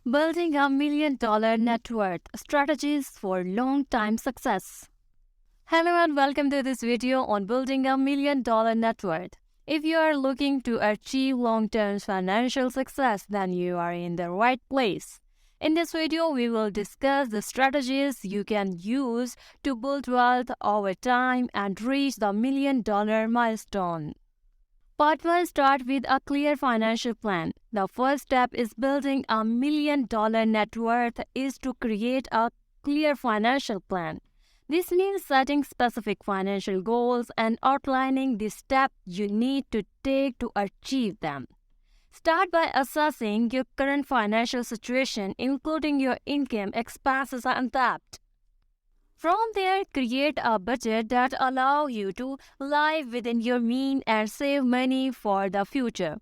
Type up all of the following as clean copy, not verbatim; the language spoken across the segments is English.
Building $1 million net worth strategies for long-time success. Hello and welcome to this video on building $1 million net worth. If you are looking to achieve long-term financial success, then you are in the right place. In this video, we will discuss the strategies you can use to build wealth over time and reach the $1 million milestone. Part 1. Start with a clear financial plan. The first step is building $1 million net worth is to create a clear financial plan. This means setting specific financial goals and outlining the steps you need to take to achieve them. Start by assessing your current financial situation, including your income, expenses, and debt. From there, create a budget that allows you to live within your means and save money for the future.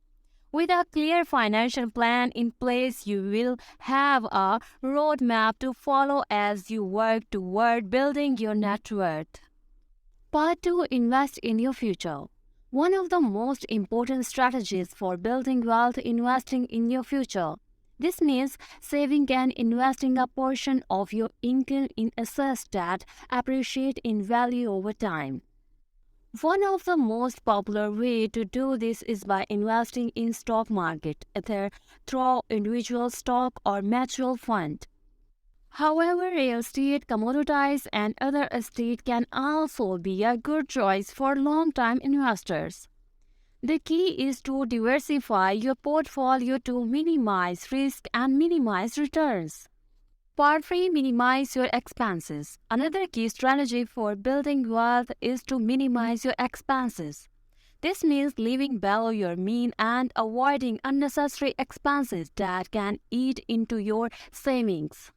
With a clear financial plan in place, you will have a roadmap to follow as you work toward building your net worth. Part 2. Invest in your future. One of the most important strategies for building wealth is investing in your future. This means saving and investing a portion of your income in assets that appreciate in value over time. One of the most popular ways to do this is by investing in stock market, either through individual stock or mutual fund. However, real estate, commodities, and other estate can also be a good choice for long-term investors. The key is to diversify your portfolio to minimize risk and minimize returns. Part 3. Minimize your expenses. Another key strategy for building wealth is to minimize your expenses. This means living below your means and avoiding unnecessary expenses that can eat into your savings.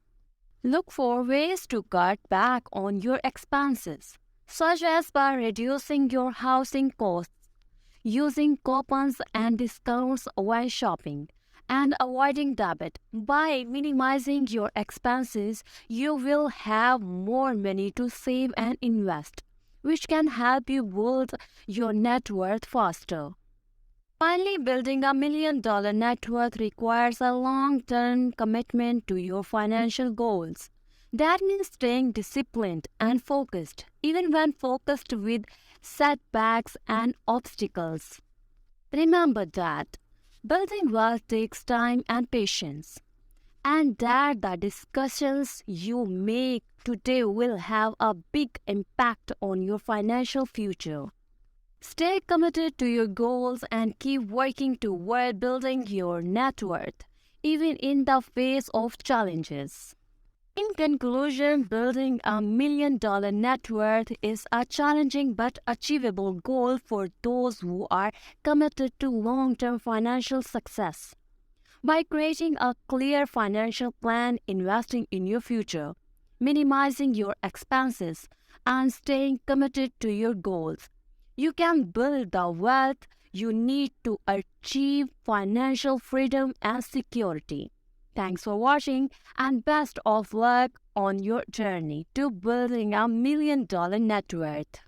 Look for ways to cut back on your expenses, such as by reducing your housing costs, using coupons and discounts while shopping, and avoiding debt. By minimizing your expenses, you will have more money to save and invest, which can help you build your net worth faster. Finally, building $1 million net worth requires a long-term commitment to your financial goals. That means staying disciplined and focused, even when focused with setbacks and obstacles. Remember that building wealth takes time and patience, and that the discussions you make today will have a big impact on your financial future. Stay committed to your goals and keep working toward building your net worth, even in the face of challenges. In conclusion, building $1 million net worth is a challenging but achievable goal for those who are committed to long-term financial success. By creating a clear financial plan, investing in your future, minimizing your expenses, and staying committed to your goals, you can build the wealth you need to achieve financial freedom and security. Thanks for watching and best of luck on your journey to building $1 million net worth.